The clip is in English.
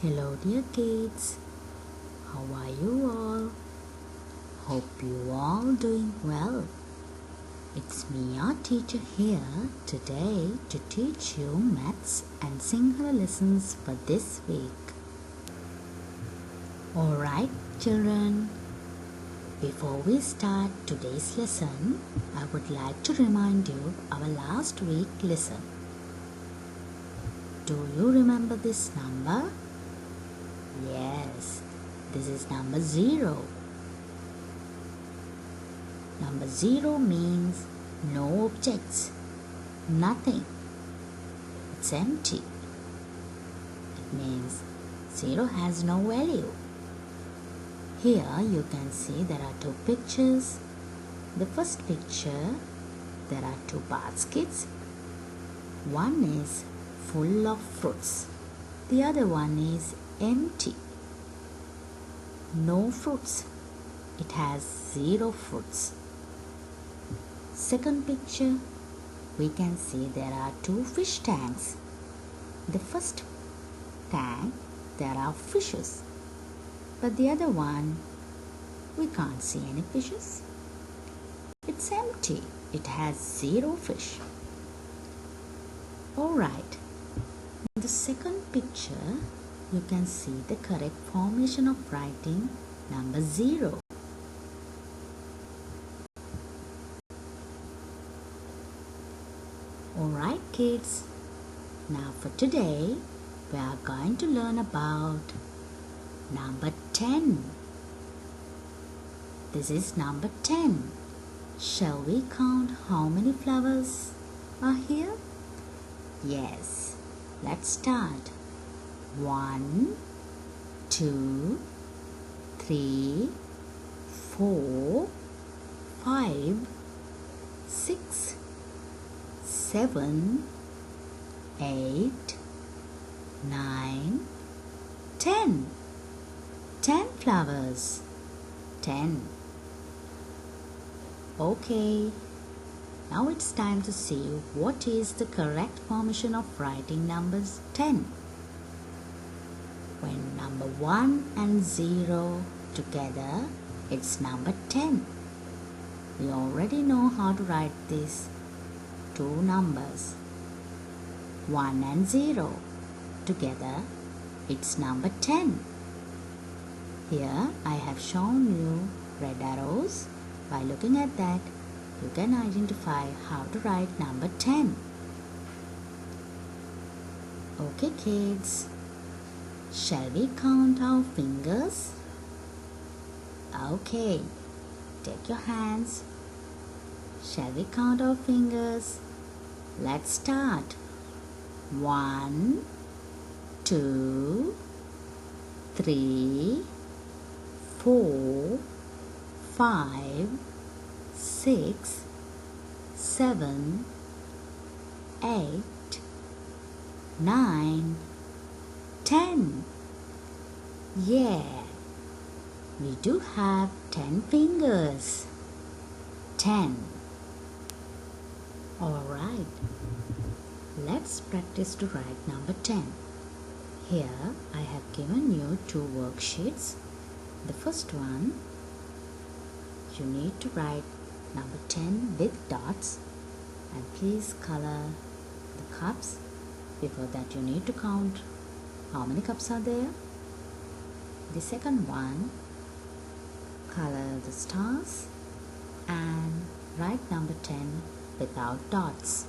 Hello dear kids, how are you all? Hope you all doing well. It's me, your teacher here today to teach you maths and Sinhala lessons for this week. Alright children, before we start today's lesson, I would like to remind you our last week lesson. Do you remember this number? Yes, this is number 0. Number 0 means no objects, nothing. It's empty. It means 0 has no value. Here you can see there are two pictures. The first picture, there are two baskets. One is full of fruits. The other one is empty. No fruits. It has 0 fruits. Second picture, we can see there are two fish tanks. The first tank, there are fishes. But the other one, we can't see any fishes. It's empty. It has 0 fish. Alright. In the second picture, you can see the correct formation of writing number 0. Alright kids, now for today, we are going to learn about number 10. This is number 10. Shall we count how many flowers are here? Yes, let's start. 1, 2, 3, 4, 5, 6, 7, 8, 9, 10. 10 flowers. 10. Okay. Now it's time to see what is the correct formation of writing numbers 10. When number 1 and 0 together, it's number 10. We already know how to write these two numbers. 1 and 0 together, it's number 10. Here I have shown you red arrows. By looking at that, you can identify how to write number 10. Okay kids, shall we count our fingers? Okay, take your hands. Shall we count our fingers? Let's start. 1, 2, 3, 4, 5, 6, 7, 8, 9, 10. Yeah, we do have 10 fingers. 10. Alright, let's practice to write number 10. Here I have given you two worksheets. The first one, you need to write number 10 with dots, and please color the cups. Before that, you need to count how many cups are there. The second one, color the stars and write number 10 without dots.